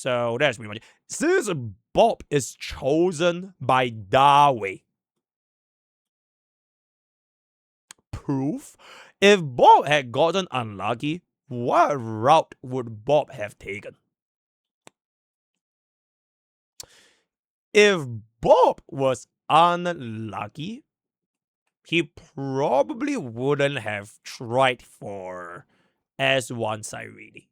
So that's pretty much it. Since Bob is chosen by Darwin, proof, if Bob had gotten unlucky, what route would Bob have taken? If Bob was unlucky, he probably wouldn't have tried for S1 Cyrene.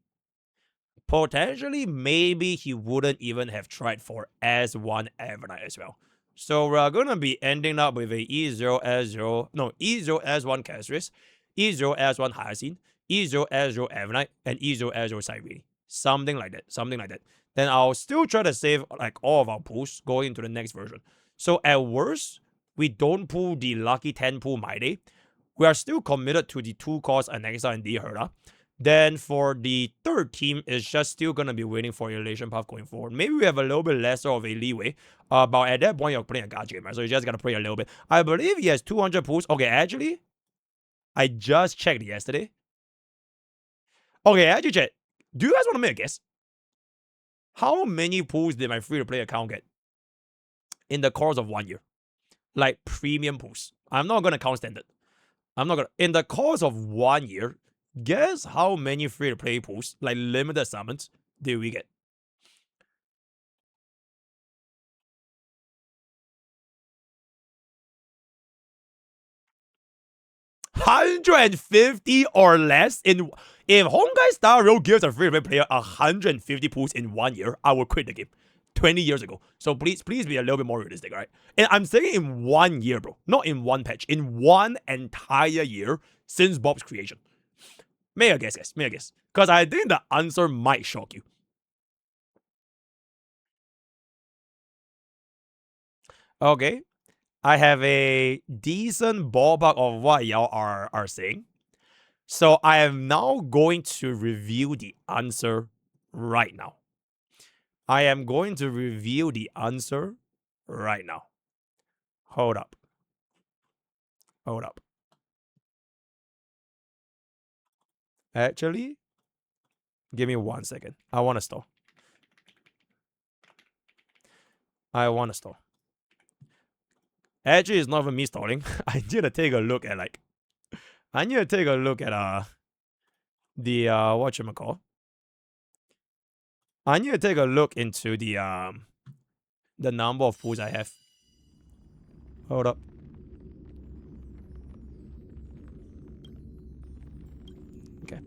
Potentially, maybe he wouldn't even have tried for S1 Evernight as well. So we're gonna be ending up with a E0S1 Castris, E0S1 Hyacinth, E0S0 Evernight, and E0S0 Cyrene. Something like that. Then I'll still try to save like all of our pulls going into the next version. So at worst, we don't pull the lucky 10 pull My Day. We are still committed to the 2 cost Anexa and D Herda. Then for the third team, it's just still going to be waiting for Elation Path going forward. Maybe we have a little bit lesser of a leeway. But at that point, you're playing a gacha game, right? So you just got to play a little bit. I believe he has 200 pulls. Okay, actually, I just checked yesterday. Okay, I actually checked. Do you guys want to make a guess? How many pulls did my free-to-play account get in the course of 1 year? Like premium pulls. I'm not going to count standard. In the course of 1 year, guess how many free-to-play pulls, like limited summons, did we get? 150 or less in. If Honkai Star Rail gives a free-to-play player 150 pulls in 1 year, I would quit the game 20 years ago. So please be a little bit more realistic, right? And I'm saying in 1 year, bro. Not in one patch. In one entire year since Bob's creation. Make a guess. Because I think the answer might shock you. Okay. I have a decent ballpark of what y'all are saying. So I am now going to review the answer right now. Hold up. Actually, give me 1 second. I want to stall. Actually, it's not even me stalling. I need to take a look at the whatchamacall. I need to take a look into the number of pools I have. Hold up. Okay.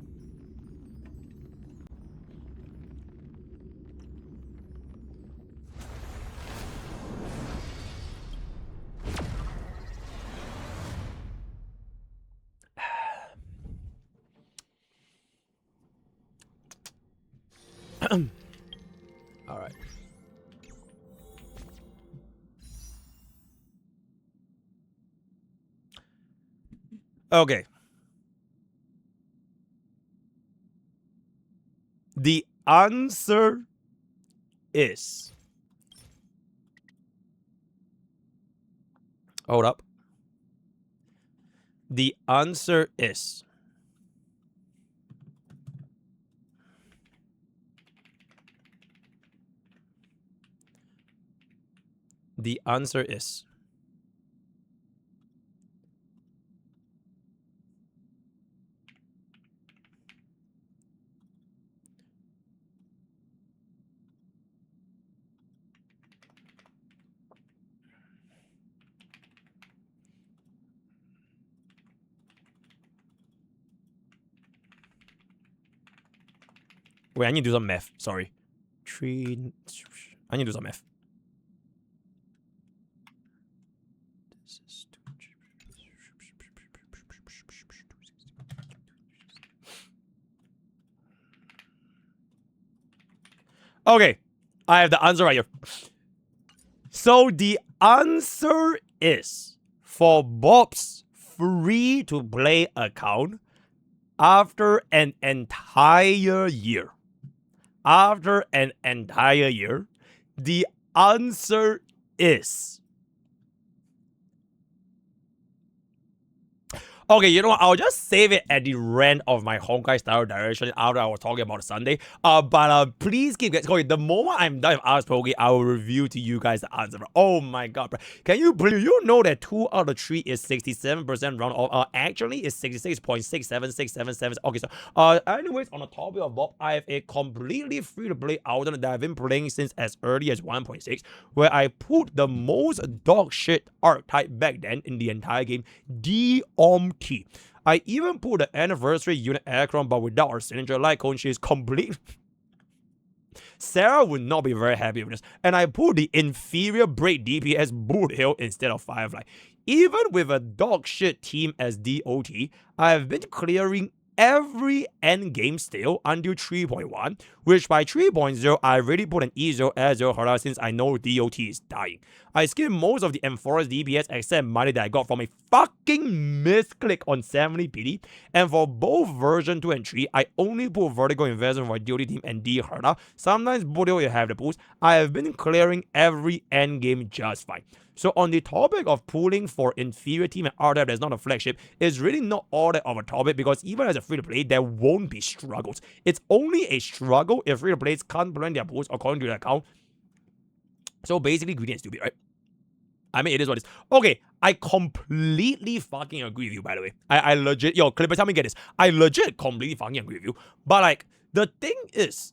All right. Okay. The answer is. Hold up. The answer is. The answer is. Wait, I need to do some math. Sorry. I need to do some math. Okay. I have the answer right here. So the answer is for Bob's free-to-play account after an entire year. The answer is. Okay, you know what? I'll just save it at the end of my Honkai style direction after I was talking about Sunday. But please keep going. The moment I'm done with MrPokke, I will review to you guys the answer. Oh my god, bro. Can you believe you know that 2 out of 3 is 67% round off? Actually, it's 66.67677. Okay, so anyways, on the topic of Bob, I have a completely free-to-play alternate that I've been playing since as early as 1.6, where I put the most dog shit archetype back then in the entire game, DOMT. I even put the anniversary unit Aircron, but without our signature light cone. She is complete. Sarah would not be very happy with this. And I put the inferior break DPS Boot Hill instead of Firefly. Even with a dog shit team as DOT, I have been clearing every endgame still until 3.1, which by 3.0 I already put an E0 S0 Hara since I know DOT is dying. I skipped most of the Enforced DPS except money that I got from a fucking misclick on 70 PD, and for both version 2 and 3, I only put Vertical Investment for DOT team and D Hara. Sometimes Budio will have the boost. I have been clearing every endgame just fine. So on the topic of pooling for inferior team and archetype that's not a flagship, it's really not all that of a topic because even as a free-to-play, there won't be struggles. It's only a struggle if free-to-plays can't plan their pools according to their account. So basically, greedy and stupid, right? I mean, it is what it is. Okay, I completely fucking agree with you, by the way. I legit, yo, Clippers, help me get this. I legit completely fucking agree with you. But like, the thing is,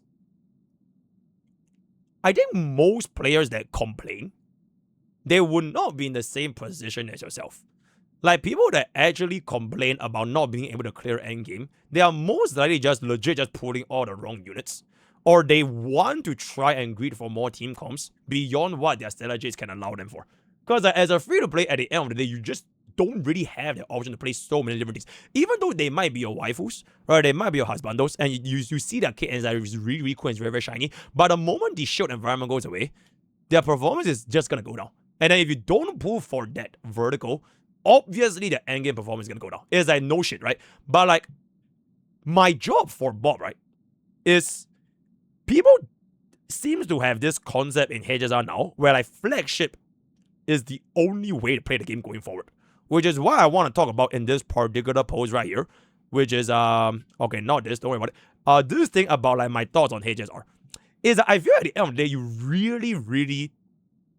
I think most players that complain, they would not be in the same position as yourself. Like, people that actually complain about not being able to clear endgame, they are most likely just legit just pulling all the wrong units. Or they want to try and greed for more team comps beyond what their strategies can allow them for. Because as a free-to-play, at the end of the day, you just don't really have the option to play so many different things. Even though they might be your waifus, right? They might be your husbandos, and you see their kid and it's really, really cool and it's very, very shiny. But the moment the shield environment goes away, their performance is just going to go down. And then if you don't pull for that vertical, obviously the endgame performance is going to go down. It's like no shit, right? But like, my job for Bob, right, is people seems to have this concept in HSR now where like flagship is the only way to play the game going forward. Which is why I want to talk about in this particular post right here. Which is, okay, not this, don't worry about it. This thing about like my thoughts on HSR. Is that I feel at the end of the day, you really, really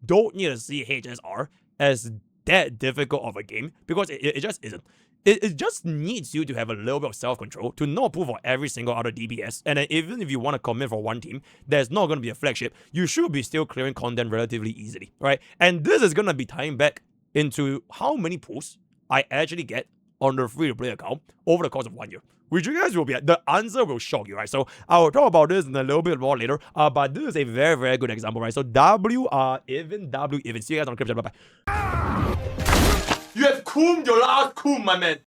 don't need to see HSR as that difficult of a game because it just isn't. It just needs you to have a little bit of self-control to not pull for every single other DPS. And then even if you want to commit for one team that's not going to be a flagship, you should be still clearing content relatively easily, right? And this is going to be tying back into how many pulls I actually get on the free-to-play account over the course of 1 year. Which you guys will be, the answer will shock you, right? So I will talk about this in a little bit more later. But this is a very, very good example, right? So W even. See you guys on the clip. Bye-bye. You have cooled your last cool, my man.